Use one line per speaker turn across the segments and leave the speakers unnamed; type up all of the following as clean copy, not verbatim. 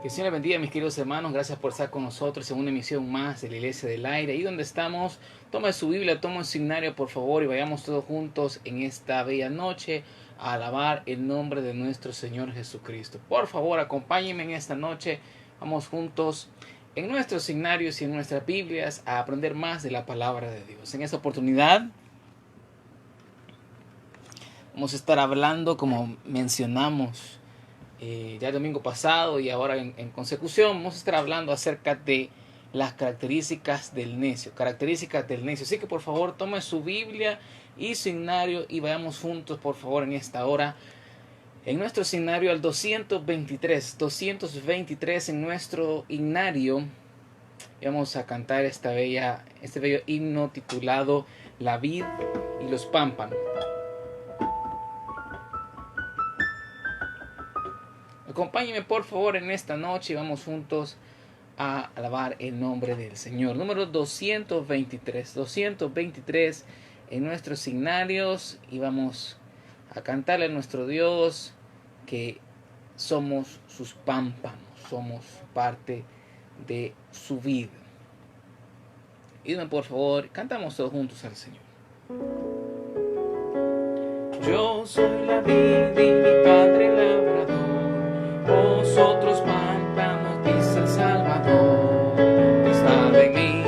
Que el Señor les bendiga, mis queridos hermanos. Gracias por estar con nosotros en una emisión más de la Iglesia del Aire. Ahí donde estamos, toma su Biblia, toma su signario, por favor, y vayamos todos juntos en esta bella noche a alabar el nombre de nuestro Señor Jesucristo. Por favor, acompáñenme en esta noche. Vamos juntos en nuestros signarios y en nuestras Biblias a aprender más de la palabra de Dios. En esta oportunidad vamos a estar hablando, como mencionamos ya el domingo pasado y ahora en consecución, vamos a estar hablando acerca de las características del necio. Características del necio. Así que por favor tome su Biblia y su signario y vayamos juntos por favor en esta hora en nuestro signario al 223 en nuestro himnario. Y vamos a cantar este bello himno titulado La vid y los pámpanos. Acompáñenme por favor en esta noche y vamos juntos a alabar el nombre del Señor. Número 223 en nuestros signarios y vamos a cantarle a nuestro Dios que somos sus pámpanos, somos parte de su vida. Y por favor, cantamos todos juntos al Señor. Yo soy la vid y mi Padre labrador. Vosotros pámpanos, dice el Salvador, estad en mí y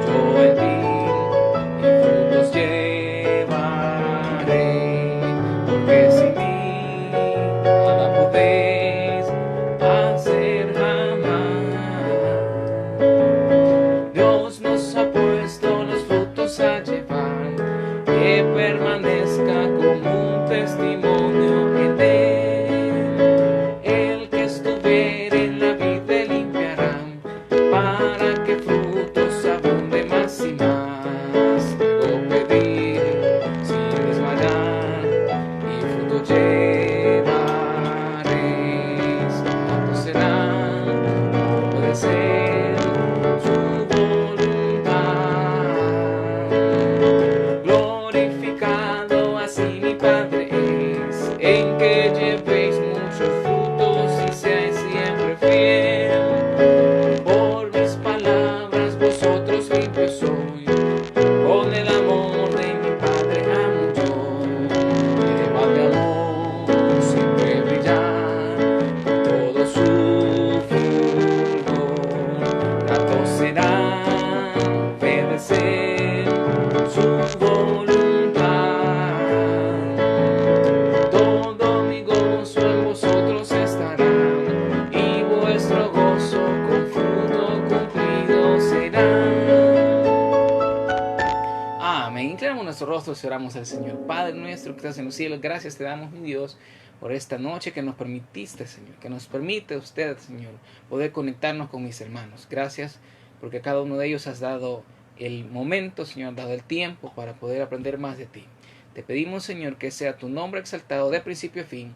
yo en ti, y frutos llevaré, porque sin mí nada podéis hacer jamás. Dios nos ha puesto los frutos a llevar, que permanezca como un testimonio en él. Rostros y oramos al Señor. Padre nuestro que estás en los cielos, gracias te damos, mi Dios, por esta noche que nos permitiste, Señor, que nos permite usted, Señor, poder conectarnos con mis hermanos. Gracias porque a cada uno de ellos has dado el momento, Señor, has dado el tiempo para poder aprender más de ti. Te pedimos, Señor, que sea tu nombre exaltado de principio a fin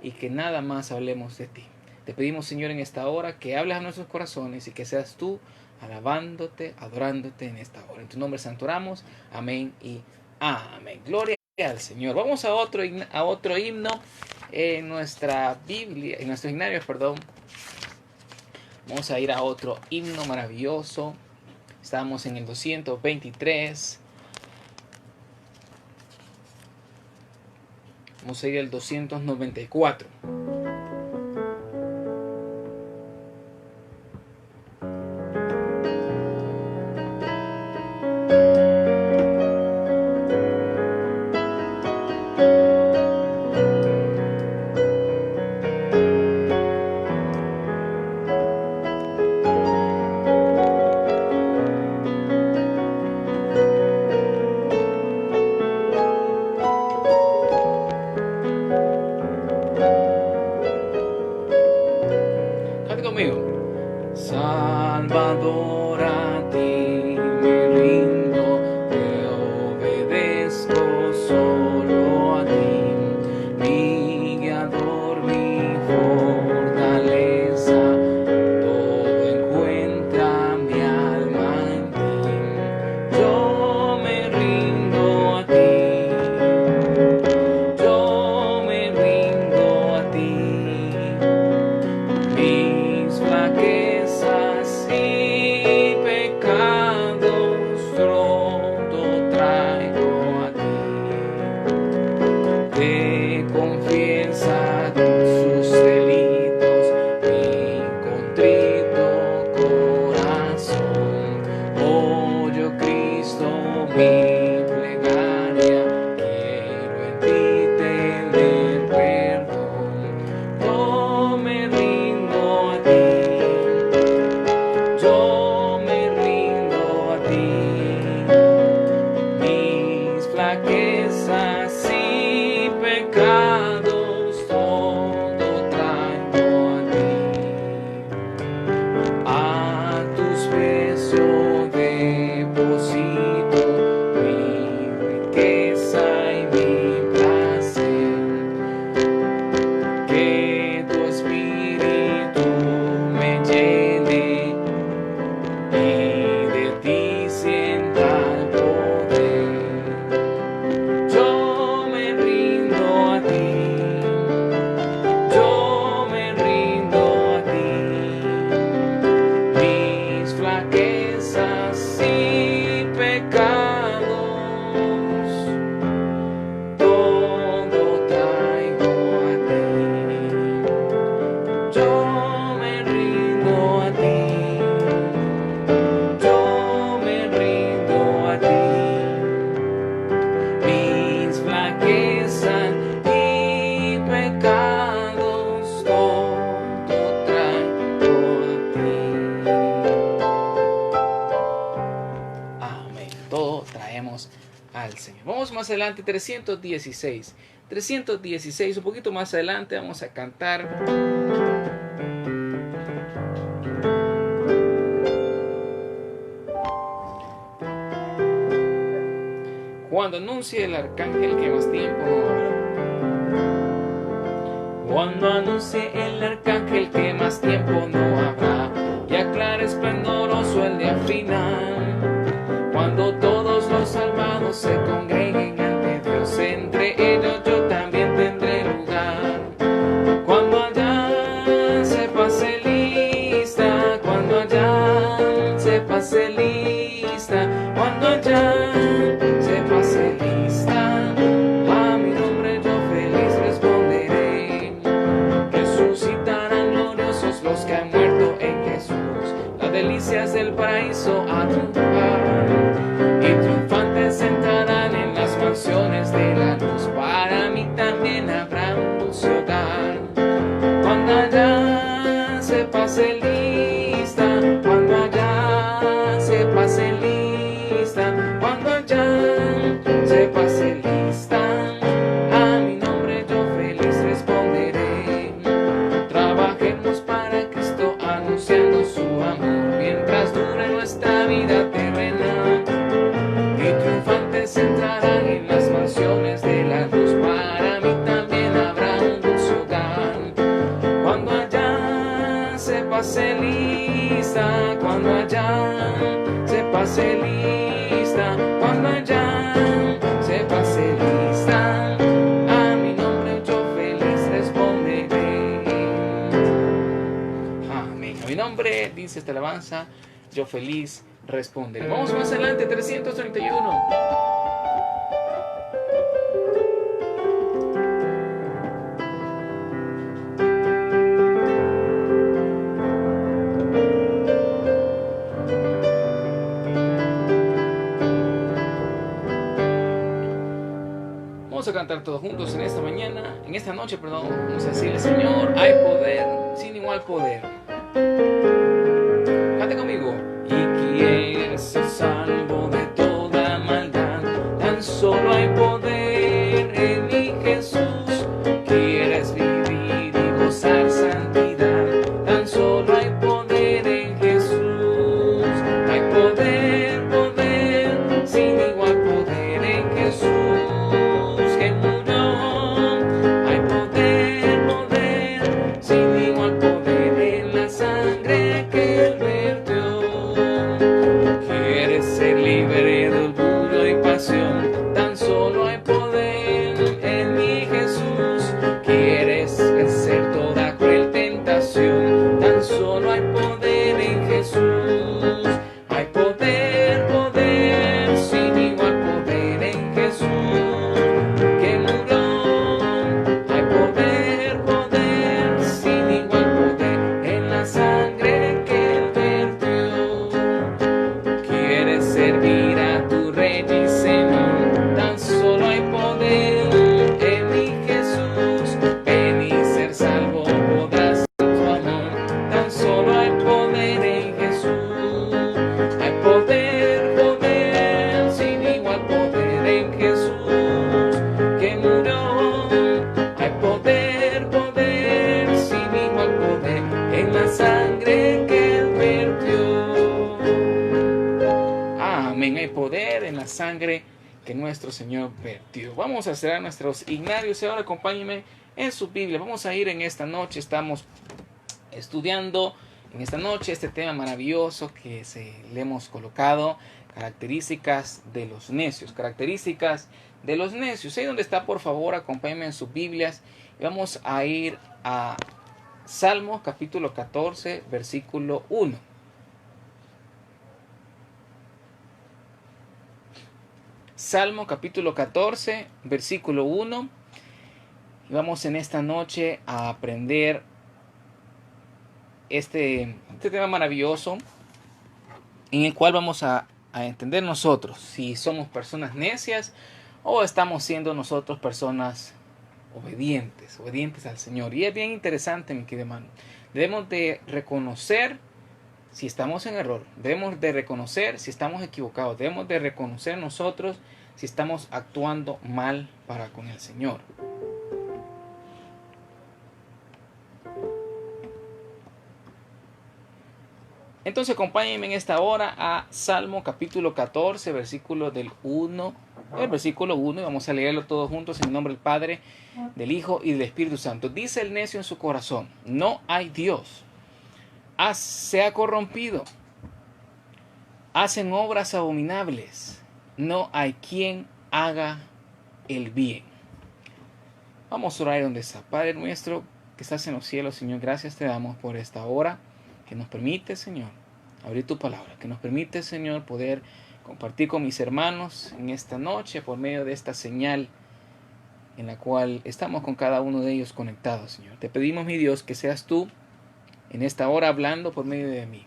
y que nada más hablemos de ti. Te pedimos, Señor, en esta hora que hables a nuestros corazones y que seas tú alabándote, adorándote en esta hora. En tu nombre santo oramos. Amén y amén. Gloria al Señor. Vamos a otro himno en nuestra Biblia, en nuestros himnarios, perdón. Vamos a ir a otro himno maravilloso Estamos en el 223. Vamos a ir al 294.
Salvador, a ti me rindo, te obedezco solo a ti, mi guiador, mi fortaleza, todo encuentra mi alma en ti. Yo me rindo a ti, yo me rindo a ti, mis flaquezas y pecados pronto traigo a ti. Te confiesa sus delitos mi contrito corazón. Oye, Cristo, mi plegaria, quiero en ti tener perdón. Yo me rindo a ti, yo me rindo a ti, mis flaquezas y pecados todo traigo a ti. A tus pies yo deposito mi riqueza y mi placer, que tu espíritu me llene y de ti sienta el poder. Yo me rindo a ti, yo me rindo a ti, mis flaquezas y pecados todo traigo a ti. Yo me rindo a ti, yo me rindo a ti, mis flaquezas y pecados todo traigo a ti.
Amén. Todo traemos al Señor. Vamos más adelante, 316. 316, un poquito más adelante vamos a cantar. Cuando anuncie el arcángel que más tiempo no habrá.
Cuando anuncie el arcángel que más tiempo no habrá, y aclare esplendoroso el día final, cuando todos los salvados se congreguen ante Dios, entre ellos yo también tendré lugar. Cuando allá se pase lista, cuando allá se pase lista, cuando allá se pase lista, a mi nombre yo feliz responderé. Resucitarán gloriosos los que han muerto en Jesús, las delicias del paraíso a triunfar, y triunfantes sentarán en las mansiones de la luz. Para mí también habrá un dulce hogar. Cuando allá se pase lista, cuando allá se pase lista, cuando allá se pase lista, a mi nombre yo feliz responderé. Trabajemos para Cristo anunciando su amor, mientras dure nuestra vida terrenal, y triunfantes entrarán en las mansiones de la luz. Para mí también habrá un dulce hogar. Cuando allá se pase lista, cuando allá se pase lista, cuando allá se pase lista, a mi nombre yo feliz responderé.
Amén. A mi nombre, dice esta alabanza, yo feliz responderé. Vamos más adelante, 331. Vamos a cantar todos juntos en esta mañana, en esta noche, perdón. Vamos a decirle: Señor, hay poder, sin igual poder. Cante conmigo. Y quieres ser salvo de toda maldad, tan solo hay poder en mi Jesús. Quieres vivir y gozar santidad, tan solo hay poder en Jesús. Hay poder, poder, sin igual poder en Jesús. Tan solo hay poder en mi Jesús. Quieres vencer toda cruel tentación, tan solo hay poder en Jesús. Hay poder, poder, sin igual poder en Jesús que murió. Hay poder, poder, sin igual poder en la sangre que él vertió. Quieres servir a tu Rey y Señor, tan solo hay poder en mi Jesús. Ven y ser salvo podrás en su amor, tan solo hay poder en Jesús. Hay poder, poder, sin igual poder en Jesús que murió. Hay poder, poder, sin igual poder en la sangre que él vertió. Amén. Hay poder en la sangre que nuestro Señor vertió. Vamos a cerrar nuestros ignarios y ahora acompáñenme en su Biblia. Vamos a ir en esta noche. Estamos estudiando en esta noche este tema maravilloso que le hemos colocado: características de los necios. Características de los necios. Ahí donde está, por favor, acompáñenme en sus Biblias. Y vamos a ir a Salmos capítulo 14, versículo 1. Salmo capítulo 14, versículo 1. Y vamos en esta noche a aprender este tema maravilloso, en el cual vamos a entender nosotros si somos personas necias o estamos siendo nosotros personas obedientes al Señor. Y es bien interesante, mi querido hermano. Debemos de reconocer si estamos en error, debemos de reconocer si estamos equivocados, debemos de reconocer nosotros si estamos actuando mal para con el Señor. Entonces acompáñenme en esta hora a Salmo capítulo 14, versículo del 1. El versículo 1, y vamos a leerlo todos juntos en el nombre del Padre, del Hijo y del Espíritu Santo. Dice el necio en su corazón: no hay Dios. Se ha corrompido. Hacen obras abominables. No hay quien haga el bien. Vamos a orar donde está. Padre nuestro que estás en los cielos, Señor, gracias te damos por esta hora que nos permite, Señor, abrir tu palabra, que nos permite, Señor, poder compartir con mis hermanos en esta noche por medio de esta señal en la cual estamos con cada uno de ellos conectados, Señor. Te pedimos, mi Dios, que seas tú en esta hora hablando por medio de mí.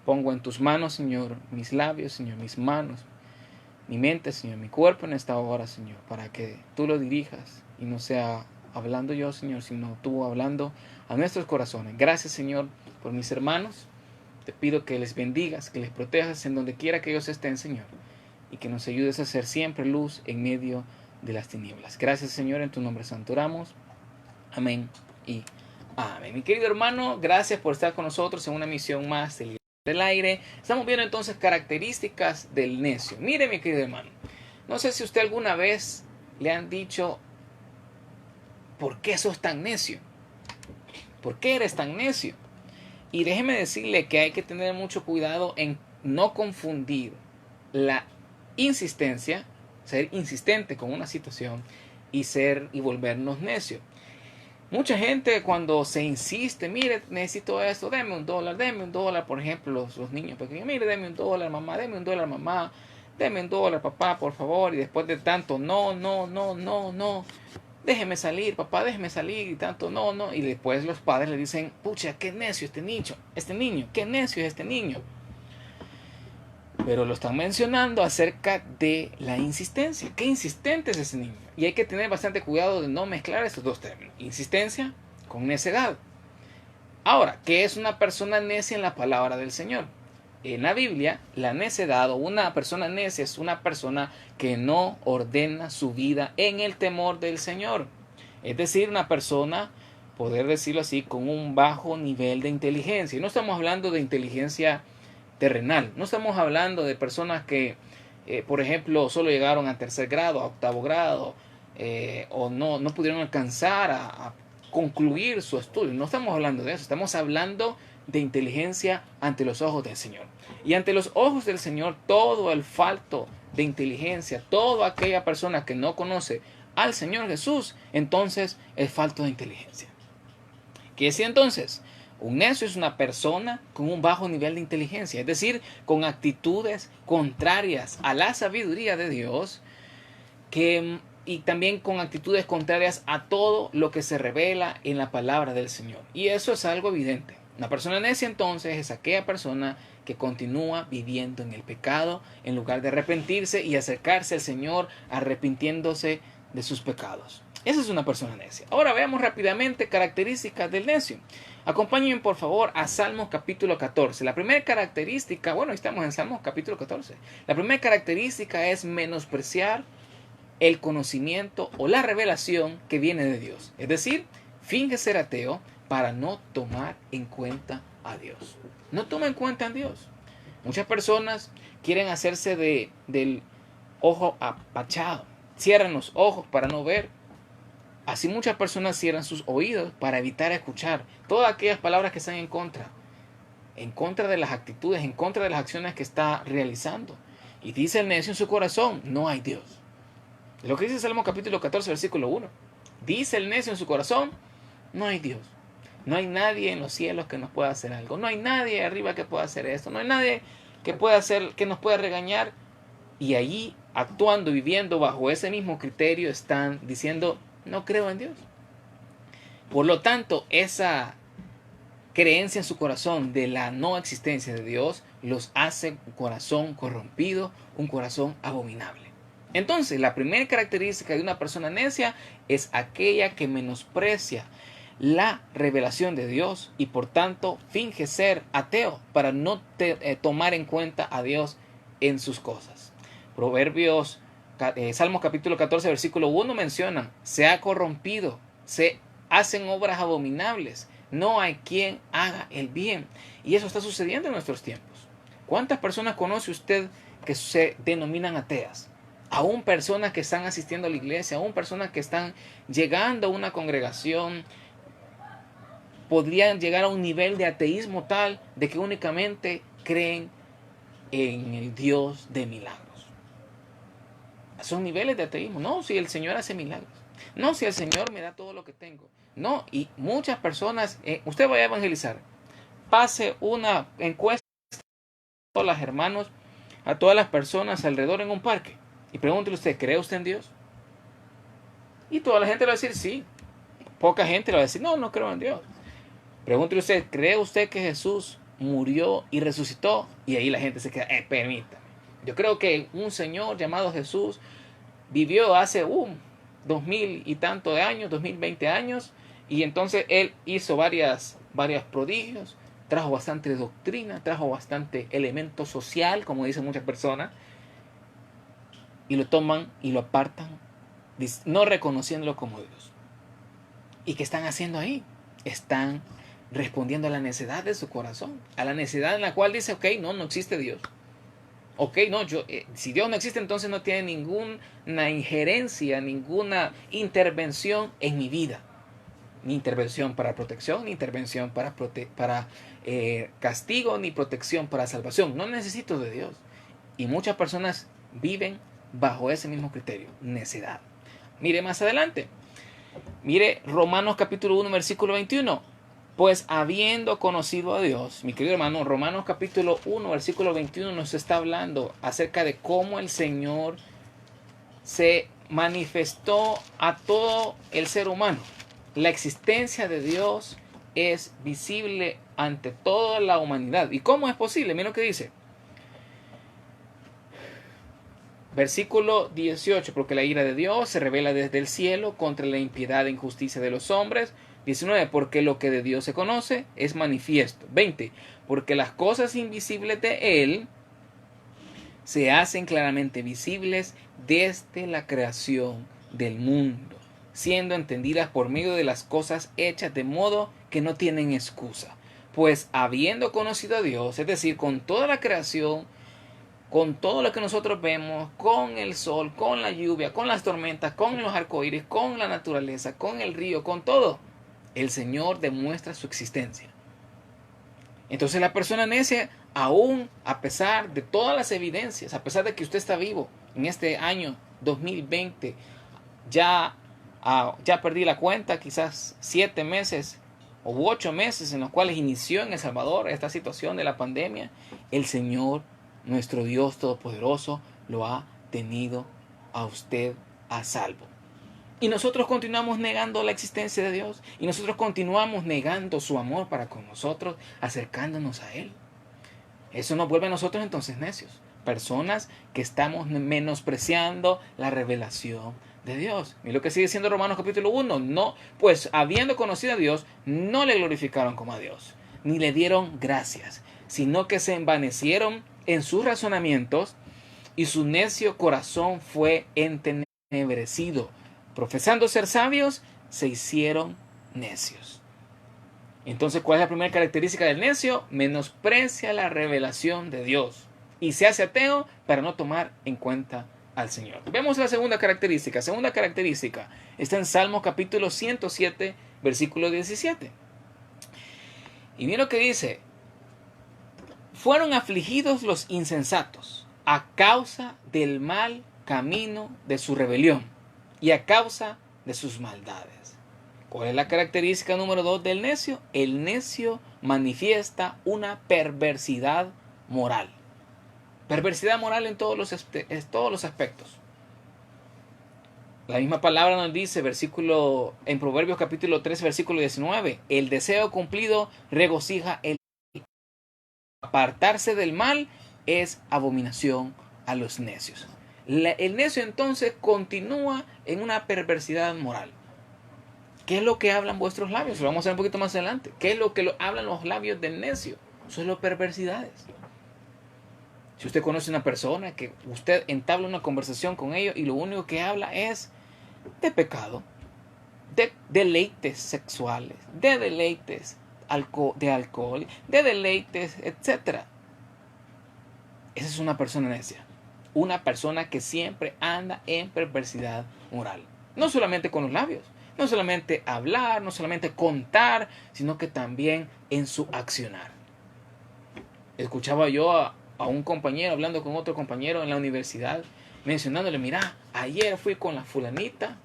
Pongo en tus manos, Señor, mis labios, Señor, mis manos, mi mente, Señor, mi cuerpo en esta hora, Señor, para que tú lo dirijas y no sea hablando yo, Señor, sino tú hablando a nuestros corazones. Gracias, Señor, por mis hermanos. Te pido que les bendigas, que les protejas en donde quiera que ellos estén, Señor, y que nos ayudes a ser siempre luz en medio de las tinieblas. Gracias, Señor, en tu nombre santo oramos. Amén y amén. Mi querido hermano, gracias por estar con nosotros en una misión más del aire. Estamos viendo entonces características del necio. Mire, mi querido hermano, no sé si usted alguna vez le han dicho: ¿por qué sos tan necio? ¿Por qué eres tan necio? Y déjeme decirle que hay que tener mucho cuidado en no confundir la insistencia, ser insistente con una situación, y volvernos necios. Mucha gente cuando se insiste, mire, necesito esto, deme un dólar, por ejemplo, los niños pequeños, mire, deme un dólar, mamá, deme un dólar, mamá, deme un dólar, papá, por favor, y después de tanto, no, no, no, no, no, déjeme salir, papá, déjeme salir, y tanto, no, no, y después los padres le dicen, pucha, qué necio este niño, qué necio es este niño. Pero lo están mencionando acerca de la insistencia. ¿Qué insistente es ese niño? Y hay que tener bastante cuidado de no mezclar estos dos términos. Insistencia con necedad. Ahora, ¿qué es una persona necia en la palabra del Señor? En la Biblia, la necedad o una persona necia es una persona que no ordena su vida en el temor del Señor. Es decir, una persona, poder decirlo así, con un bajo nivel de inteligencia. Y no estamos hablando de inteligencia terrenal. No estamos hablando de personas que, por ejemplo, solo llegaron a tercer grado, a octavo grado, o no pudieron alcanzar a concluir su estudio. No estamos hablando de eso. Estamos hablando de inteligencia ante los ojos del Señor. Y ante los ojos del Señor, todo el falto de inteligencia, toda aquella persona que no conoce al Señor Jesús, entonces es falto de inteligencia. ¿Qué es entonces? Un necio es una persona con un bajo nivel de inteligencia, es decir, con actitudes contrarias a la sabiduría de Dios, y también con actitudes contrarias a todo lo que se revela en la palabra del Señor. Y eso es algo evidente. Una persona necia entonces es aquella persona que continúa viviendo en el pecado en lugar de arrepentirse y acercarse al Señor arrepintiéndose de sus pecados. Esa es una persona necia. Ahora veamos rápidamente características del necio. Acompáñenme por favor a Salmos capítulo 14. La primera característica, bueno, estamos en Salmos capítulo 14. La primera característica es menospreciar el conocimiento o la revelación que viene de Dios. Es decir, finge ser ateo para no tomar en cuenta a Dios. No toma en cuenta a Dios. Muchas personas quieren hacerse del ojo apachado. Cierran los ojos para no ver. Así muchas personas cierran sus oídos para evitar escuchar todas aquellas palabras que están en contra de las actitudes, en contra de las acciones que está realizando. Y dice el necio en su corazón, no hay Dios. Lo que dice Salmo capítulo 14, versículo 1. Dice el necio en su corazón, no hay Dios. No hay nadie en los cielos que nos pueda hacer algo. No hay nadie arriba que pueda hacer esto. No hay nadie que nos pueda regañar. Y allí, actuando y viviendo bajo ese mismo criterio, están diciendo, no creo en Dios. Por lo tanto, esa creencia en su corazón de la no existencia de Dios los hace un corazón corrompido, un corazón abominable. Entonces, la primera característica de una persona necia es aquella que menosprecia la revelación de Dios y por tanto finge ser ateo para no tomar en cuenta a Dios en sus cosas. Salmos capítulo 14 versículo 1 menciona, se ha corrompido, se hacen obras abominables, no hay quien haga el bien. Y eso está sucediendo en nuestros tiempos. ¿Cuántas personas conoce usted que se denominan ateas? Aún personas que están asistiendo a la iglesia, aún personas que están llegando a una congregación, podrían llegar a un nivel de ateísmo tal de que únicamente creen en el Dios de milagros. Son niveles de ateísmo. No, si el Señor hace milagros. No, si el Señor me da todo lo que tengo. No, y muchas personas, usted vaya a evangelizar, pase una encuesta a todos los hermanos, a todas las personas alrededor en un parque, y pregúntele usted, ¿cree usted en Dios? Y toda la gente le va a decir sí. Poca gente le va a decir, no, no creo en Dios. Pregúntele usted, ¿cree usted que Jesús murió y resucitó? Y ahí la gente se queda, permítame. Yo creo que un señor llamado Jesús vivió hace 2000 y tanto de años, 2020 años, y entonces él hizo varias prodigios, trajo bastante doctrina, trajo bastante elemento social, como dicen muchas personas, y lo toman y lo apartan, no reconociéndolo como Dios. ¿Y qué están haciendo ahí? Están respondiendo a la necedad de su corazón, a la necedad en la cual dice, ok, no existe Dios. Ok, no, si Dios no existe, entonces no tiene ninguna injerencia, ninguna intervención en mi vida. Ni intervención para protección, ni intervención para castigo, ni protección para salvación. No necesito de Dios. Y muchas personas viven bajo ese mismo criterio, necedad. Mire más adelante. Mire Romanos capítulo 1, versículo 21. Pues habiendo conocido a Dios, mi querido hermano, Romanos capítulo 1, versículo 21 nos está hablando acerca de cómo el Señor se manifestó a todo el ser humano. La existencia de Dios es visible ante toda la humanidad. ¿Y cómo es posible? Mira lo que dice. Versículo 18, porque la ira de Dios se revela desde el cielo contra la impiedad e injusticia de los hombres. 19, porque lo que de Dios se conoce es manifiesto. 20, porque las cosas invisibles de Él se hacen claramente visibles desde la creación del mundo, siendo entendidas por medio de las cosas hechas, de modo que no tienen excusa. Pues habiendo conocido a Dios, es decir, con toda la creación, con todo lo que nosotros vemos, con el sol, con la lluvia, con las tormentas, con los arcoíris, con la naturaleza, con el río, con todo, el Señor demuestra su existencia. Entonces la persona necia, aún a pesar de todas las evidencias, a pesar de que usted está vivo en este año 2020, ya perdí la cuenta, quizás 7 meses u 8 meses en los cuales inició en El Salvador esta situación de la pandemia, el Señor, nuestro Dios Todopoderoso, lo ha tenido a usted a salvo. Y nosotros continuamos negando la existencia de Dios. Y nosotros continuamos negando su amor para con nosotros, acercándonos a Él. Eso nos vuelve a nosotros entonces necios. Personas que estamos menospreciando la revelación de Dios. Y lo que sigue diciendo Romanos capítulo 1. No, pues habiendo conocido a Dios, no le glorificaron como a Dios, ni le dieron gracias, sino que se envanecieron en sus razonamientos y su necio corazón fue entenebrecido. Profesando ser sabios, se hicieron necios. Entonces, ¿cuál es la primera característica del necio? Menosprecia la revelación de Dios y se hace ateo para no tomar en cuenta al Señor. Vemos la segunda característica. Segunda característica está en Salmos capítulo 107, versículo 17. Y mira lo que dice. Fueron afligidos los insensatos a causa del mal camino de su rebelión y a causa de sus maldades. ¿Cuál es la característica número 2 del necio? El necio manifiesta una perversidad moral. Perversidad moral en todos los aspectos. La misma palabra nos dice, en Proverbios capítulo 3, versículo 19, el deseo cumplido regocija el apartarse del mal es abominación a los necios. El necio entonces continúa en una perversidad moral. ¿Qué es lo que hablan vuestros labios? Lo vamos a ver un poquito más adelante. ¿Qué es lo que hablan los labios del necio? Son las perversidades. Si usted conoce a una persona que usted entabla una conversación con ellos y lo único que habla es de pecado, de deleites sexuales, de deleites de alcohol, de deleites, etc. Esa es una persona necia. Una persona que siempre anda en perversidad moral. No solamente con los labios, no solamente hablar, no solamente contar, sino que también en su accionar. Escuchaba yo a un compañero hablando con otro compañero en la universidad, mencionándole, mira, ayer fui con la fulanita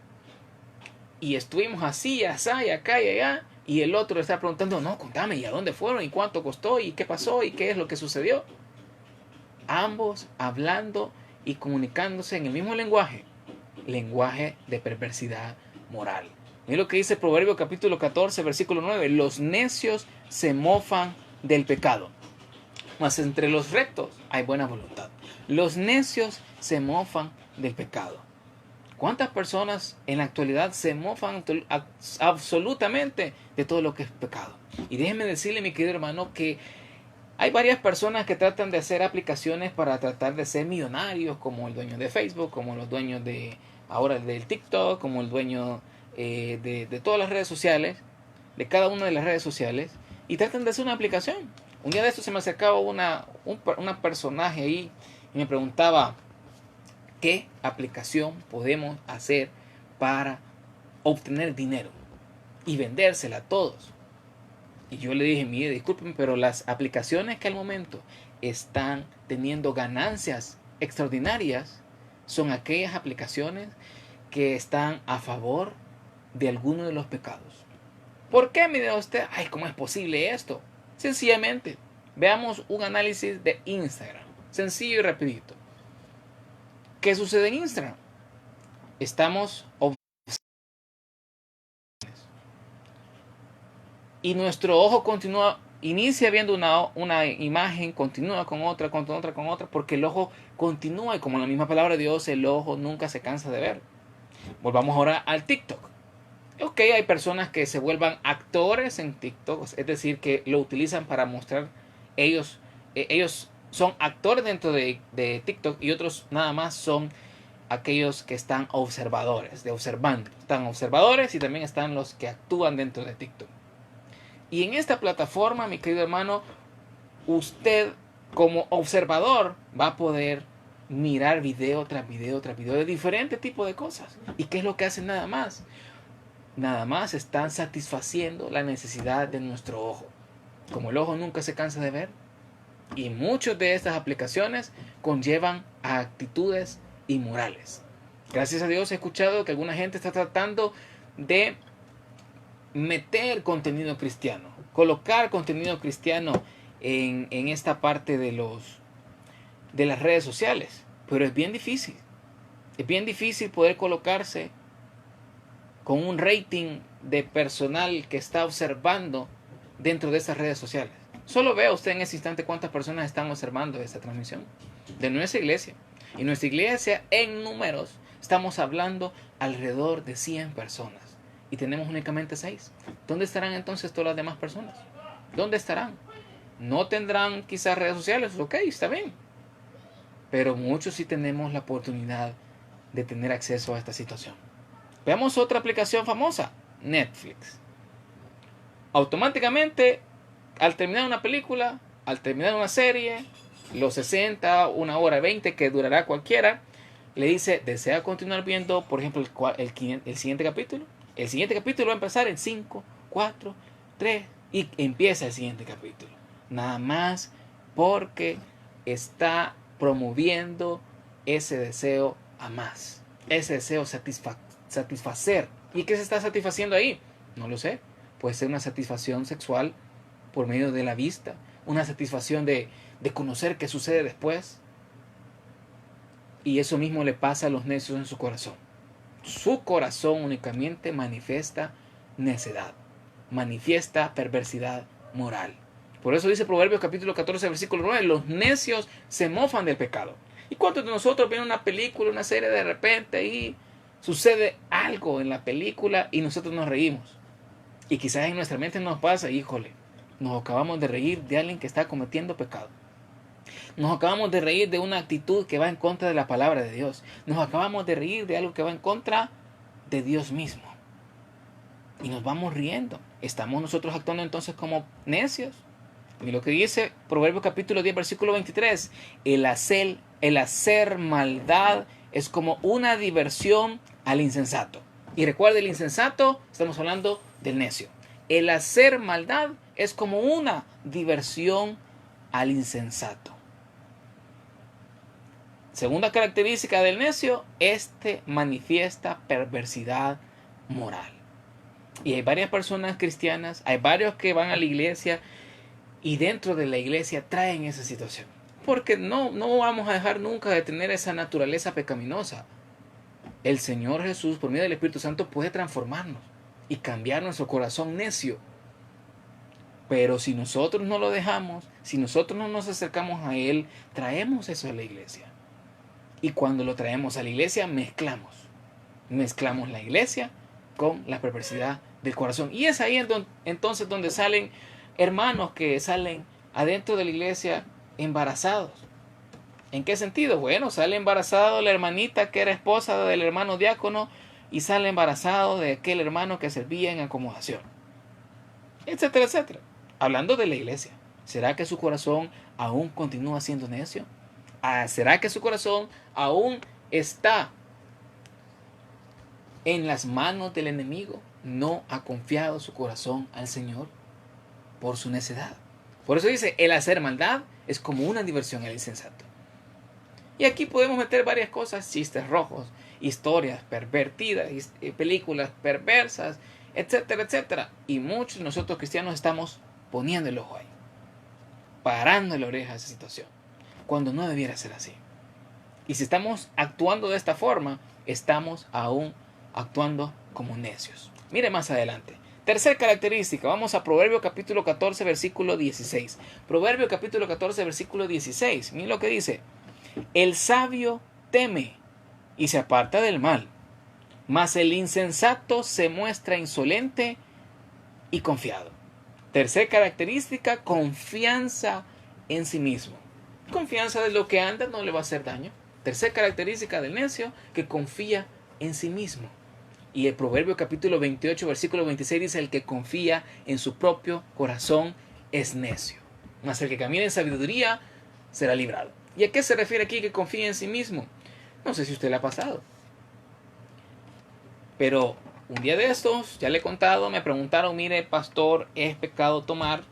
y estuvimos así, así, acá y allá. Y el otro le está preguntando, no, contame, ¿y a dónde fueron? ¿Y cuánto costó? ¿Y qué pasó? ¿Y qué es lo que sucedió? Ambos hablando y comunicándose en el mismo lenguaje de perversidad moral. Mira lo que dice Proverbio capítulo 14, versículo 9. Los necios se mofan del pecado, mas entre los rectos hay buena voluntad. Los necios se mofan del pecado. ¿Cuántas personas en la actualidad se mofan absolutamente de todo lo que es pecado? Y déjeme decirle, mi querido hermano, que hay varias personas que tratan de hacer aplicaciones para tratar de ser millonarios, como el dueño de Facebook, como los dueños de ahora del TikTok, como el dueño de todas las redes sociales, de cada una de las redes sociales, y tratan de hacer una aplicación. Un día de esto se me acercaba una personaje ahí y me preguntaba, ¿qué aplicación podemos hacer para obtener dinero y vendérsela a todos? Y yo le dije, mire, discúlpenme, pero las aplicaciones que al momento están teniendo ganancias extraordinarias son aquellas aplicaciones que están a favor de alguno de los pecados. ¿Por qué me dirá usted? Ay, ¿cómo es posible esto? Sencillamente, veamos un análisis de Instagram. Sencillo y rapidito. ¿Qué sucede en Instagram? Estamos y nuestro ojo continúa, inicia viendo una imagen, continúa con otra, porque el ojo continúa, y como la misma palabra de Dios, el ojo nunca se cansa de ver. Volvamos ahora al TikTok. Ok, hay personas que se vuelvan actores en TikTok, es decir, que lo utilizan para mostrar ellos son actores dentro de TikTok, y otros nada más son aquellos que están observadores, están observadores, y también están los que actúan dentro de TikTok. Y en esta plataforma, mi querido hermano, usted como observador va a poder mirar video tras video tras video de diferentes tipos de cosas. ¿Y qué es lo que hacen nada más? Nada más están satisfaciendo la necesidad de nuestro ojo. Como el ojo nunca se cansa de ver, y muchas de estas aplicaciones conllevan a actitudes inmorales. Gracias a Dios he escuchado que alguna gente está tratando de meter contenido cristiano, colocar contenido cristiano en esta parte de las redes sociales. Pero es bien difícil. Es bien difícil poder colocarse con un rating de personal que está observando dentro de esas redes sociales. Solo vea usted en ese instante cuántas personas están observando esta transmisión de nuestra iglesia. Y nuestra iglesia en números estamos hablando alrededor de 100 personas. Y tenemos únicamente 6. ¿Dónde estarán entonces todas las demás personas? ¿Dónde estarán? No tendrán quizás redes sociales. Ok, está bien. Pero muchos sí tenemos la oportunidad de tener acceso a esta situación. Veamos otra aplicación famosa. Netflix. Automáticamente, al terminar una película, al terminar una serie, los 60, 1 hora 20 que durará cualquiera, le dice, ¿desea continuar viendo, por ejemplo, el siguiente capítulo? El siguiente capítulo va a empezar en 5, 4, 3 y empieza el siguiente capítulo. Nada más porque está promoviendo ese deseo a más. Ese deseo satisfacer. ¿Y qué se está satisfaciendo ahí? No lo sé. Puede ser una satisfacción sexual por medio de la vista. Una satisfacción de conocer qué sucede después. Y eso mismo le pasa a los necios en su corazón. Su corazón únicamente manifiesta necedad, manifiesta perversidad moral. Por eso dice Proverbios capítulo 14, versículo 9, los necios se mofan del pecado. ¿Y cuántos de nosotros ven una película, una serie de repente y sucede algo en la película y nosotros nos reímos? Y quizás en nuestra mente nos pasa, híjole, nos acabamos de reír de alguien que está cometiendo pecado. Nos acabamos de reír de una actitud que va en contra de la palabra de Dios. Nos acabamos de reír de algo que va en contra de Dios mismo. Y nos vamos riendo. ¿Estamos nosotros actuando entonces como necios? Y lo que dice Proverbios capítulo 10, versículo 23. El hacer maldad es como una diversión al insensato. Y recuerde, el insensato, estamos hablando del necio. El hacer maldad es como una diversión al insensato. Segunda característica del necio, manifiesta perversidad moral. Y hay varias personas cristianas, hay varios que van a la iglesia y dentro de la iglesia traen esa situación. Porque no vamos a dejar nunca de tener esa naturaleza pecaminosa. El Señor Jesús, por medio del Espíritu Santo, puede transformarnos y cambiar nuestro corazón necio. Pero si nosotros no lo dejamos, si nosotros no nos acercamos a Él, traemos eso a la iglesia. Y cuando lo traemos a la iglesia, mezclamos la iglesia con la perversidad del corazón. Y es ahí entonces donde salen hermanos que salen adentro de la iglesia embarazados. ¿En qué sentido? Bueno, sale embarazado la hermanita que era esposa del hermano diácono y sale embarazado de aquel hermano que servía en acomodación. Etcétera, etcétera. Hablando de la iglesia, ¿será que su corazón aún continúa siendo necio? ¿Será que su corazón aún está en las manos del enemigo? ¿No ha confiado su corazón al Señor por su necedad? Por eso dice, el hacer maldad es como una diversión al insensato. Y aquí podemos meter varias cosas, chistes rojos, historias pervertidas, películas perversas, etcétera, etcétera. Y muchos de nosotros cristianos estamos poniendo el ojo ahí, parando la oreja a esa situación, cuando no debiera ser así. Y si estamos actuando de esta forma, estamos aún actuando como necios. Mire más adelante. Tercera característica, vamos a Proverbio capítulo 14, versículo 16. Proverbio capítulo 14, versículo 16. Mire lo que dice. El sabio teme y se aparta del mal, mas el insensato se muestra insolente y confiado. Tercera característica, confianza en sí mismo. Confianza de lo que anda no le va a hacer daño. Tercera característica del necio, que confía en sí mismo. Y el Proverbio capítulo 28, versículo 26 dice, el que confía en su propio corazón es necio, mas el que camina en sabiduría será librado. ¿Y a qué se refiere aquí que confía en sí mismo? No sé si usted le ha pasado, pero un día de estos, ya le he contado, me preguntaron, mire, pastor, ¿es pecado tomar?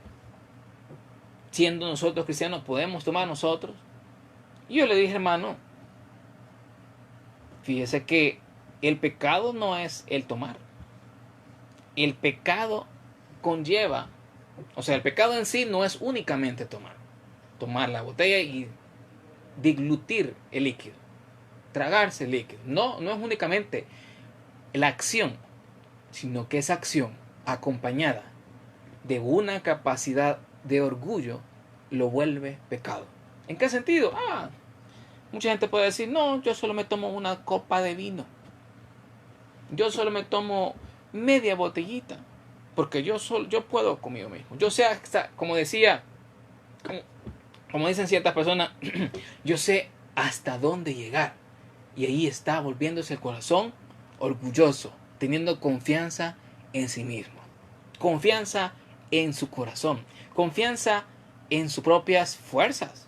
Siendo nosotros cristianos, ¿podemos tomar nosotros? Y yo le dije, hermano, fíjese que el pecado no es el tomar. El pecado conlleva, o sea, el pecado en sí no es únicamente tomar. Tomar la botella y deglutir el líquido, tragarse el líquido. No es únicamente la acción, sino que esa acción acompañada de una capacidad de orgullo lo vuelve pecado. ¿En qué sentido? Mucha gente puede decir, no, yo solo me tomo una copa de vino. Yo solo me tomo media botellita, porque yo puedo conmigo mismo. Yo sé, como decía, como dicen ciertas personas, yo sé hasta dónde llegar. Y ahí está volviéndose el corazón orgulloso, teniendo confianza en sí mismo, confianza en su corazón, confianza en sus propias fuerzas.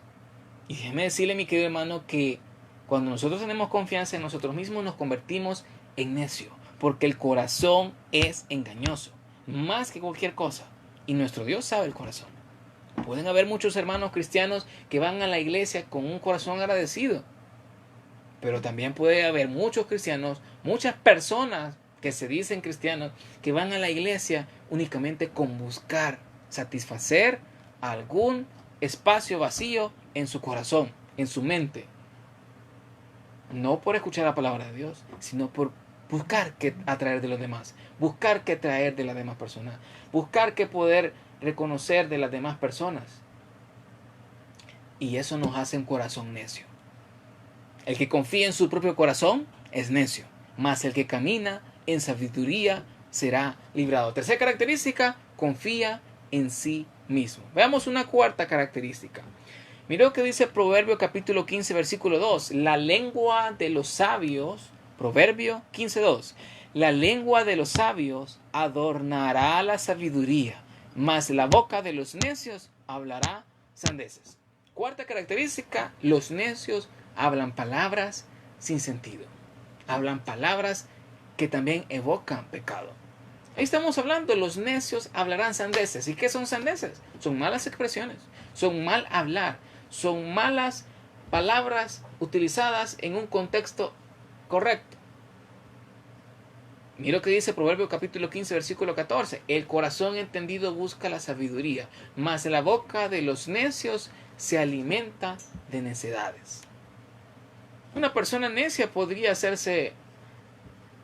Y déjeme decirle, mi querido hermano, que cuando nosotros tenemos confianza en nosotros mismos, nos convertimos en necio, porque el corazón es engañoso, más que cualquier cosa, y nuestro Dios sabe el corazón. Pueden haber muchos hermanos cristianos que van a la iglesia con un corazón agradecido, pero también puede haber muchos cristianos, muchas personas que se dicen cristianos, que van a la iglesia únicamente con buscar satisfacer algún espacio vacío en su corazón, en su mente. No por escuchar la palabra de Dios, sino por buscar qué atraer de los demás, buscar qué traer de las demás personas, buscar qué poder reconocer de las demás personas. Y eso nos hace un corazón necio. El que confía en su propio corazón es necio, mas el que camina en sabiduría será librado. Tercera característica, confía en sí mismo. Veamos una cuarta característica. Mira lo que dice Proverbio capítulo 15, versículo 2. La lengua de los sabios, Proverbio 15:2. La lengua de los sabios adornará la sabiduría, mas la boca de los necios hablará sandeces. Cuarta característica, los necios hablan palabras sin sentido. Hablan palabras que también evocan pecado. Ahí estamos hablando, los necios hablarán sandeces. ¿Y qué son sandeces? Son malas expresiones, son mal hablar, son malas palabras utilizadas en un contexto correcto. Mira lo que dice Proverbio capítulo 15, versículo 14. El corazón entendido busca la sabiduría, mas la boca de los necios se alimenta de necedades. Una persona necia podría hacerse,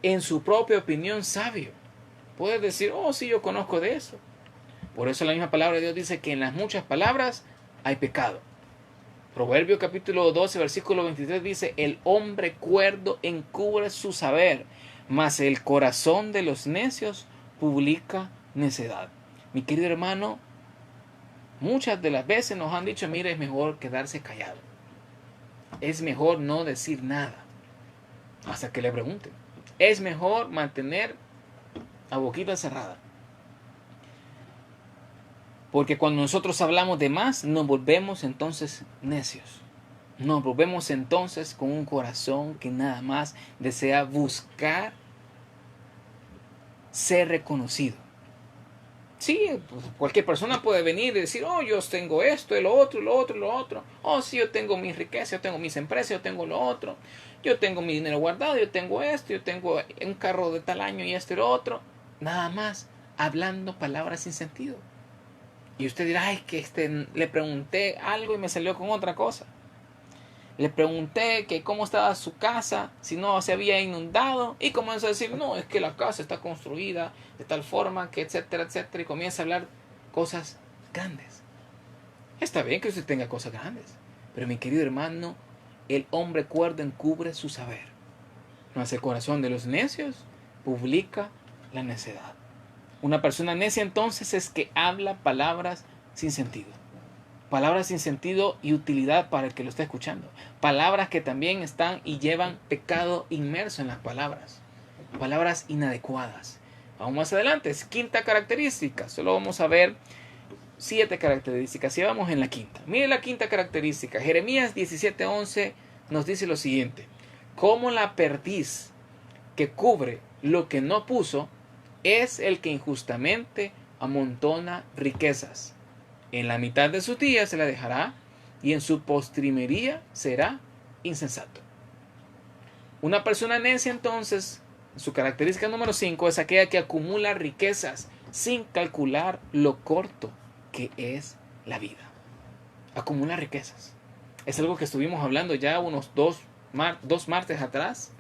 en su propia opinión, sabio. Puede decir, sí, yo conozco de eso. Por eso la misma palabra de Dios dice que en las muchas palabras hay pecado. Proverbio capítulo 12, versículo 23 dice, el hombre cuerdo encubre su saber, mas el corazón de los necios publica necedad. Mi querido hermano, muchas de las veces nos han dicho, mire, es mejor quedarse callado. Es mejor no decir nada hasta que le pregunten. Es mejor mantener la boquita cerrada. Porque cuando nosotros hablamos de más, nos volvemos entonces necios. Nos volvemos entonces con un corazón que nada más desea buscar ser reconocido. Sí, pues cualquier persona puede venir y decir, oh, yo tengo esto, lo otro, lo otro, lo otro. Oh, sí, yo tengo mis riquezas, yo tengo mis empresas, yo tengo lo otro. Yo tengo mi dinero guardado, yo tengo esto, yo tengo un carro de tal año y esto y lo otro. Nada más, hablando palabras sin sentido. Y usted dirá, ay, que le pregunté algo y me salió con otra cosa. Le pregunté que cómo estaba su casa, si no se había inundado, y comienza a decir, no, es que la casa está construida de tal forma que etcétera, etcétera, y comienza a hablar cosas grandes. Está bien que usted tenga cosas grandes, pero mi querido hermano, el hombre cuerdo encubre su saber, mas el corazón de los necios publica la necedad. Una persona necia entonces es que habla palabras sin sentido. Palabras sin sentido y utilidad para el que lo está escuchando. Palabras que también están y llevan pecado inmerso en las palabras. Palabras inadecuadas. Vamos más adelante. Es quinta característica. Solo vamos a ver 7 características. Y vamos en la quinta. Mire la quinta característica. Jeremías 17:11 nos dice lo siguiente. Como la perdiz que cubre lo que no puso, es el que injustamente amontona riquezas. En la mitad de sus días se la dejará, y en su postrimería será insensato. Una persona necia entonces, su característica número 5 es aquella que acumula riquezas sin calcular lo corto que es la vida. Acumula riquezas. Es algo que estuvimos hablando ya unos dos martes atrás.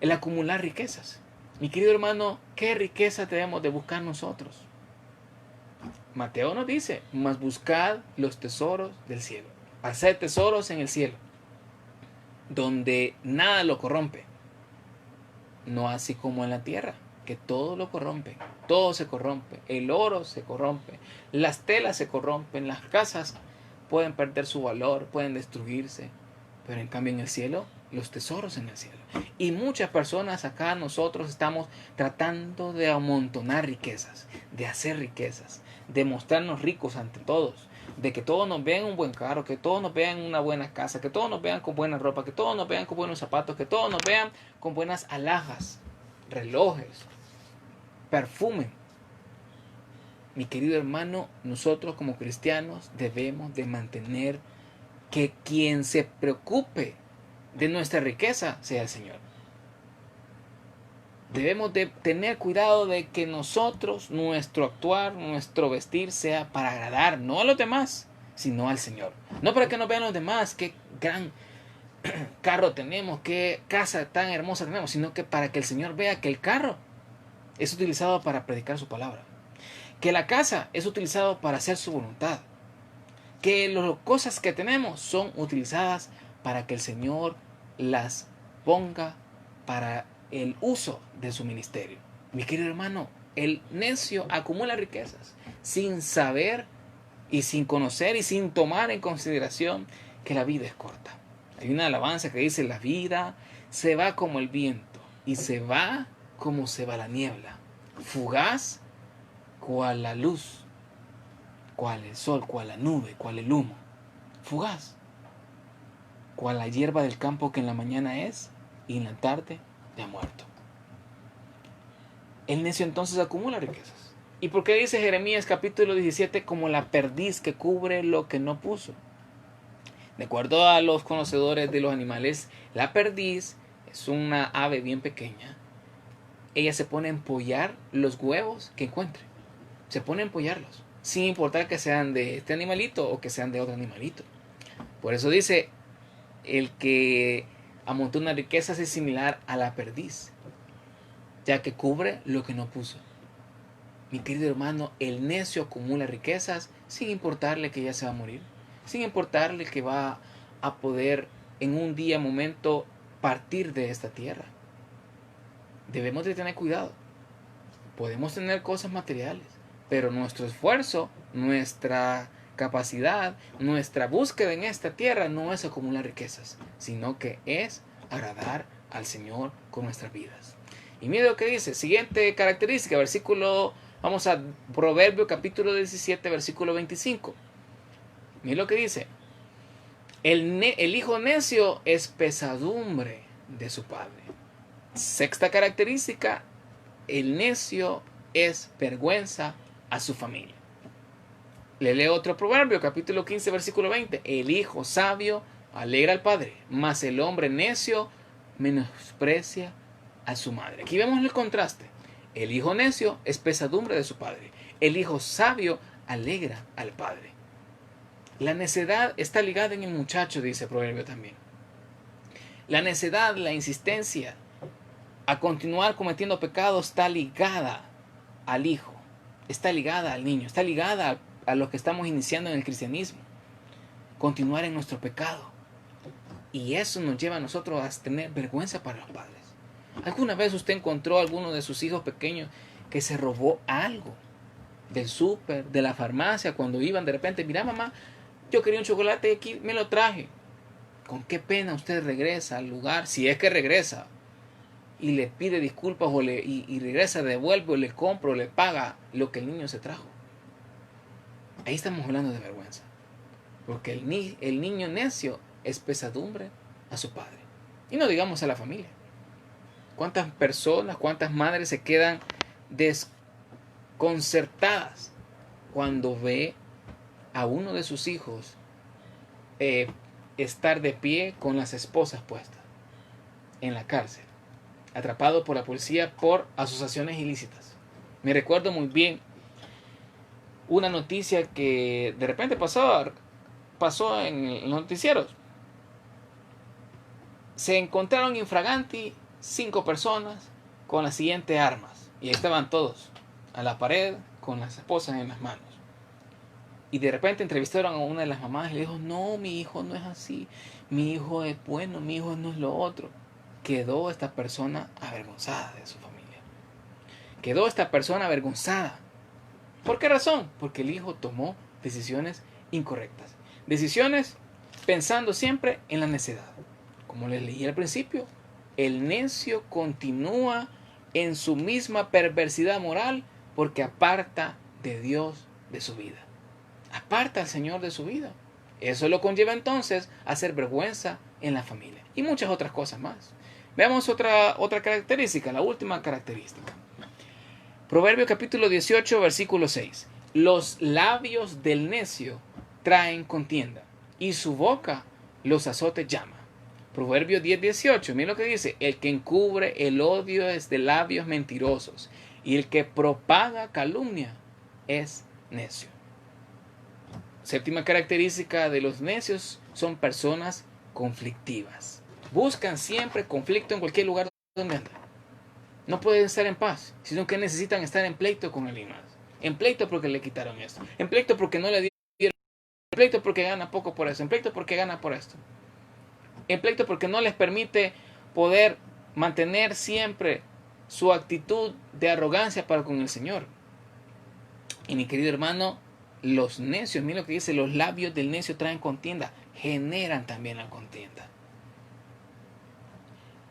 El acumular riquezas. Mi querido hermano, ¿qué riqueza debemos de buscar nosotros? Mateo nos dice, mas buscad los tesoros del cielo. Haced tesoros en el cielo, donde nada lo corrompe. No así como en la tierra, que todo lo corrompe. Todo se corrompe. El oro se corrompe. Las telas se corrompen. Las casas pueden perder su valor, pueden destruirse. Pero en cambio en el cielo, los tesoros en el cielo. Y muchas personas acá nosotros estamos tratando de amontonar riquezas, de hacer riquezas, de mostrarnos ricos ante todos, de que todos nos vean un buen carro, que todos nos vean una buena casa, que todos nos vean con buena ropa, que todos nos vean con buenos zapatos, que todos nos vean con buenas alhajas, relojes, perfume. Mi querido hermano, nosotros como cristianos debemos de mantener que quien se preocupe de nuestra riqueza sea el Señor. Debemos de tener cuidado de que nosotros, nuestro actuar, nuestro vestir sea para agradar, no a los demás, sino al Señor. No para que nos vean los demás, qué gran carro tenemos, qué casa tan hermosa tenemos, sino que para que el Señor vea que el carro es utilizado para predicar su palabra, que la casa es utilizado para hacer su voluntad, que las cosas que tenemos son utilizadas para que el Señor las ponga para el uso de su ministerio. Mi querido hermano, el necio acumula riquezas sin saber y sin conocer y sin tomar en consideración que la vida es corta. Hay una alabanza que dice, la vida se va como el viento y se va como se va la niebla, fugaz cual la luz, cual el sol, cual la nube, cual el humo, fugaz, cual la hierba del campo que en la mañana es y en la tarde ya muerto. El necio entonces acumula riquezas. ¿Y por qué dice Jeremías capítulo 17 como la perdiz que cubre lo que no puso? De acuerdo a los conocedores de los animales, la perdiz es una ave bien pequeña. Ella se pone a empollar los huevos que encuentre. Se pone a empollarlos, sin importar que sean de este animalito o que sean de otro animalito. Por eso dice, el que amontona riquezas es similar a la perdiz, ya que cubre lo que no puso. Mi querido hermano, el necio acumula riquezas sin importarle que ya se va a morir, sin importarle que va a poder en un día, momento, partir de esta tierra. Debemos de tener cuidado. Podemos tener cosas materiales, pero nuestro esfuerzo, nuestra capacidad, nuestra búsqueda en esta tierra no es acumular riquezas, sino que es agradar al Señor con nuestras vidas. Y mire lo que dice, siguiente característica, vamos a Proverbio capítulo 17, versículo 25. Mire lo que dice, el hijo necio es pesadumbre de su padre. Sexta característica, el necio es vergüenza a su familia. Le leo otro proverbio, capítulo 15, versículo 20. El hijo sabio alegra al padre, mas el hombre necio menosprecia a su madre. Aquí vemos el contraste. El hijo necio es pesadumbre de su padre. El hijo sabio alegra al padre. La necedad está ligada en el muchacho, dice el proverbio también. La necedad, la insistencia a continuar cometiendo pecados está ligada al hijo, está ligada al niño, está ligada a los que estamos iniciando en el cristianismo. Continuar en nuestro pecado. Y eso nos lleva a nosotros a tener vergüenza para los padres. ¿Alguna vez usted encontró a alguno de sus hijos pequeños que se robó algo del súper, de la farmacia, cuando iban de repente? Mira, mamá, yo quería un chocolate y aquí me lo traje. ¿Con qué pena usted regresa al lugar, si es que regresa, y le pide disculpas y regresa, devuelve o le compra o le paga lo que el niño se trajo? Ahí estamos hablando de vergüenza. Porque el niño necio es pesadumbre a su padre. Y no digamos a la familia. ¿Cuántas personas, cuántas madres se quedan desconcertadas cuando ve a uno de sus hijos estar de pie con las esposas puestas en la cárcel, atrapado por la policía por asociaciones ilícitas? Me recuerdo muy bien una noticia que de repente pasó en los noticieros. Se encontraron infraganti 5 personas con las siguientes armas. Y ahí estaban todos a la pared con las esposas en las manos. Y de repente entrevistaron a una de las mamás y le dijo: no, mi hijo no es así. Mi hijo es bueno, mi hijo no es lo otro. Quedó esta persona avergonzada de su familia. Quedó esta persona avergonzada. ¿Por qué razón? Porque el hijo tomó decisiones incorrectas. Decisiones pensando siempre en la necedad. Como les leí al principio, el necio continúa en su misma perversidad moral porque aparta de Dios de su vida. Aparta al Señor de su vida. Eso lo conlleva entonces a hacer vergüenza en la familia. Y muchas otras cosas más. Veamos otra característica, la última característica. Proverbio capítulo 18, versículo 6. Los labios del necio traen contienda, y su boca los azotes llama. Proverbio 10, 18. Mira lo que dice: el que encubre el odio es de labios mentirosos, y el que propaga calumnia es necio. Séptima característica de los necios: son personas conflictivas. Buscan siempre conflicto en cualquier lugar donde andan. No pueden estar en paz, sino que necesitan estar en pleito con alguien más. En pleito porque le quitaron esto. En pleito porque no le dieron. En pleito porque gana poco por eso. En pleito porque gana por esto. En pleito porque no les permite poder mantener siempre su actitud de arrogancia para con el Señor. Y mi querido hermano, los necios, mira lo que dice: los labios del necio traen contienda, generan también la contienda.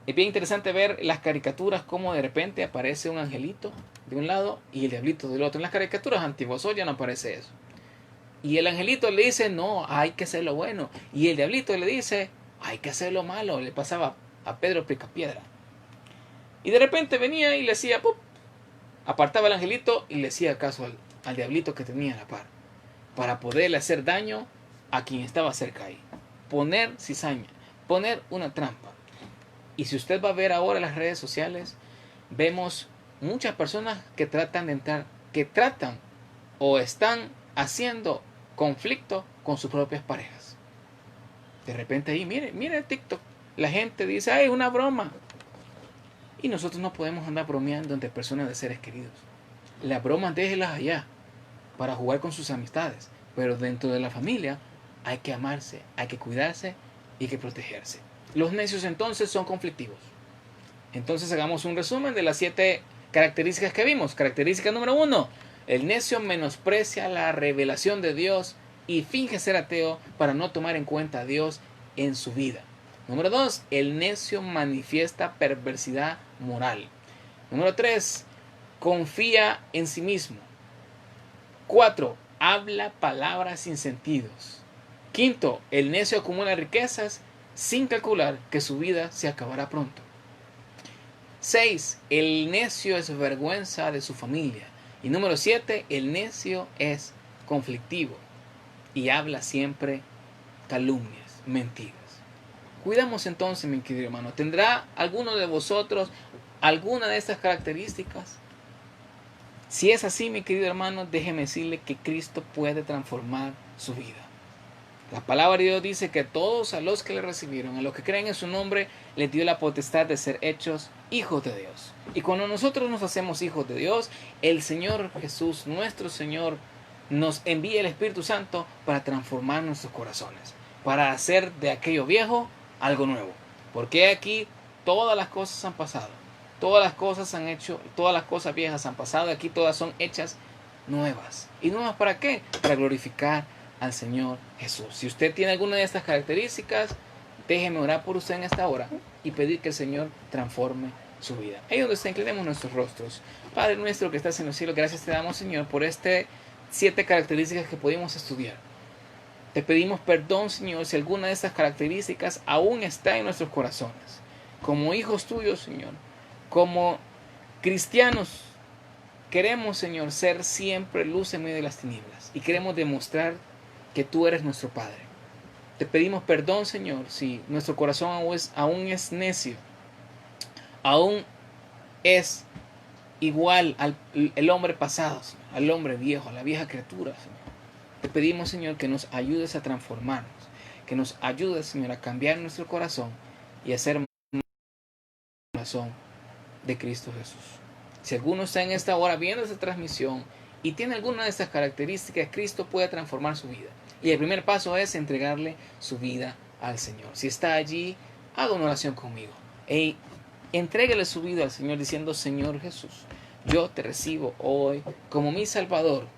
Es bien interesante ver las caricaturas, cómo de repente aparece un angelito de un lado y el diablito del otro. En las caricaturas antiguas hoy ya no aparece eso. Y el angelito le dice: no, hay que hacer lo bueno. Y el diablito le dice: hay que hacer lo malo. Le pasaba a Pedro Picapiedra. Y de repente venía y le decía, ¡pup!, apartaba al angelito y le hacía caso al diablito que tenía a la par, para poderle hacer daño a quien estaba cerca ahí. Poner cizaña, poner una trampa. Y si usted va a ver ahora las redes sociales, vemos muchas personas que tratan de entrar, que tratan o están haciendo conflicto con sus propias parejas. De repente ahí, mire TikTok, la gente dice: ¡ay, una broma! Y nosotros no podemos andar bromeando entre personas de seres queridos. Las bromas déjelas allá para jugar con sus amistades. Pero dentro de la familia hay que amarse, hay que cuidarse y hay que protegerse. Los necios entonces son conflictivos. Entonces hagamos un resumen de las 7 características que vimos. Característica número 1. El necio menosprecia la revelación de Dios y finge ser ateo para no tomar en cuenta a Dios en su vida. Número 2. El necio manifiesta perversidad moral. Número 3. Confía en sí mismo. 4. Habla palabras sin sentidos. 5. El necio acumula riquezas sin calcular que su vida se acabará pronto. 6. El necio es vergüenza de su familia. Y número 7, el necio es conflictivo y habla siempre calumnias, mentiras. Cuidamos entonces, mi querido hermano. ¿Tendrá alguno de vosotros alguna de estas características? Si es así, mi querido hermano, déjeme decirle que Cristo puede transformar su vida. La palabra de Dios dice que todos a los que le recibieron, a los que creen en su nombre, les dio la potestad de ser hechos hijos de Dios. Y cuando nosotros nos hacemos hijos de Dios, el Señor Jesús, nuestro Señor, nos envía el Espíritu Santo para transformar nuestros corazones, para hacer de aquello viejo algo nuevo. Porque aquí todas las cosas han pasado, todas las cosas han hecho, todas las cosas viejas han pasado, aquí todas son hechas nuevas. ¿Y nuevas para qué? Para glorificar al Señor Jesús. Si usted tiene alguna de estas características, déjeme orar por usted en esta hora y pedir que el Señor transforme su vida. Ahí donde está, inclinemos nuestros rostros. Padre nuestro que estás en los cielos, gracias te damos, Señor, por 7 características que pudimos estudiar. Te pedimos perdón, Señor, si alguna de estas características aún está en nuestros corazones. Como hijos tuyos, Señor, como cristianos, queremos, Señor, ser siempre luz en medio de las tinieblas y queremos demostrar que tú eres nuestro Padre. Te pedimos perdón, Señor, si nuestro corazón aún es necio, aún es igual al hombre pasado, Señor, al hombre viejo, a la vieja criatura, Señor. Te pedimos, Señor, que nos ayudes a transformarnos, que nos ayudes, Señor, a cambiar nuestro corazón y a ser el corazón de Cristo Jesús. Si alguno está en esta hora viendo esta transmisión y tiene alguna de estas características, Cristo puede transformar su vida. Y el primer paso es entregarle su vida al Señor. Si está allí, haga una oración conmigo. Entréguele su vida al Señor diciendo: Señor Jesús, yo te recibo hoy como mi Salvador.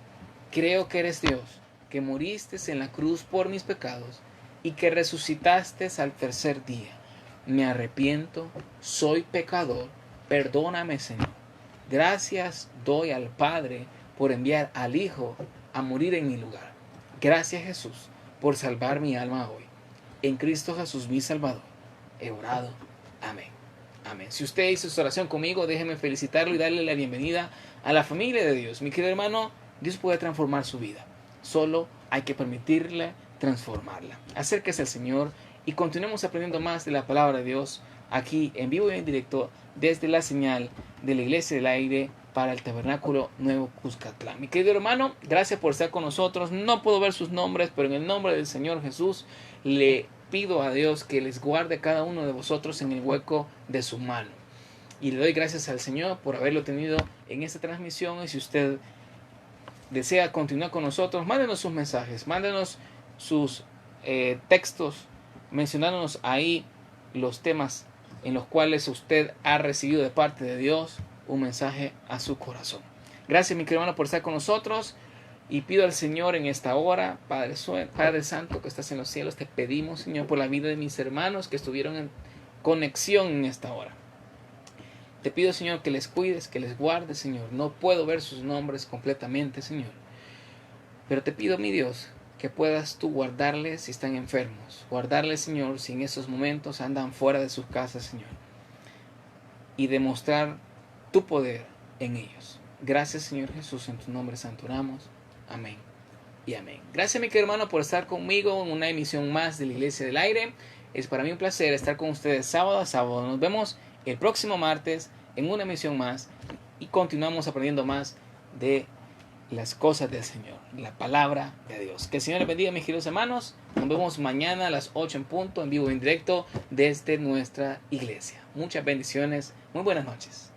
Creo que eres Dios, que moriste en la cruz por mis pecados y que resucitaste al tercer día. Me arrepiento, soy pecador, perdóname, Señor. Gracias doy al Padre por enviar al Hijo a morir en mi lugar. Gracias, Jesús, por salvar mi alma hoy. En Cristo Jesús, mi Salvador, he orado. Amén. Amén. Si usted hizo esta oración conmigo, déjeme felicitarlo y darle la bienvenida a la familia de Dios. Mi querido hermano, Dios puede transformar su vida. Solo hay que permitirle transformarla. Acérquese al Señor y continuemos aprendiendo más de la palabra de Dios aquí en vivo y en directo desde la señal de la Iglesia del Aire para el Tabernáculo Nuevo Cuscatlán. Mi querido hermano, gracias por estar con nosotros. No puedo ver sus nombres, pero en el nombre del Señor Jesús le pido a Dios que les guarde cada uno de vosotros en el hueco de su mano. Y le doy gracias al Señor por haberlo tenido en esta transmisión. Y si usted desea continuar con nosotros, mándenos sus mensajes, mándenos sus textos, mencionándonos ahí los temas en los cuales usted ha recibido de parte de Dios un mensaje a su corazón. Gracias, mi querido hermano, por estar con nosotros. Y pido al Señor en esta hora, Padre Santo que estás en los cielos, te pedimos, Señor, por la vida de mis hermanos que estuvieron en conexión en esta hora. Te pido, Señor, que les cuides, que les guardes, Señor. No puedo ver sus nombres completamente, Señor. Pero te pido, mi Dios, que puedas tú guardarles si están enfermos. Guardarles, Señor, si en esos momentos andan fuera de sus casas, Señor. Y demostrar tu poder en ellos. Gracias, Señor Jesús, en tu nombre santo oramos. Amén y amén. Gracias, mi querido hermano, por estar conmigo en una emisión más de la Iglesia del Aire. Es para mí un placer estar con ustedes sábado a sábado. Nos vemos el próximo martes en una emisión más y continuamos aprendiendo más de las cosas del Señor, la palabra de Dios. Que el Señor les bendiga, mis queridos hermanos. Nos vemos mañana a las 8 en punto, en vivo y en directo desde nuestra iglesia. Muchas bendiciones. Muy buenas noches.